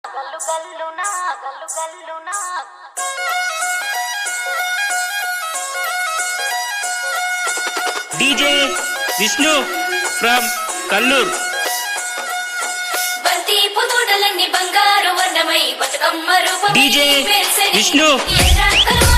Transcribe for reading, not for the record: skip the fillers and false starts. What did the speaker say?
గల్లు గల్లునా గల్లు గల్లునా DJ Vishnu from Kallur. బంతి పుదోడలన్నీ బంగారు వర్ణమై బతుకమ్మ రూపమై DJ వెలిసెని Vishnu. ఎర్ర కలువ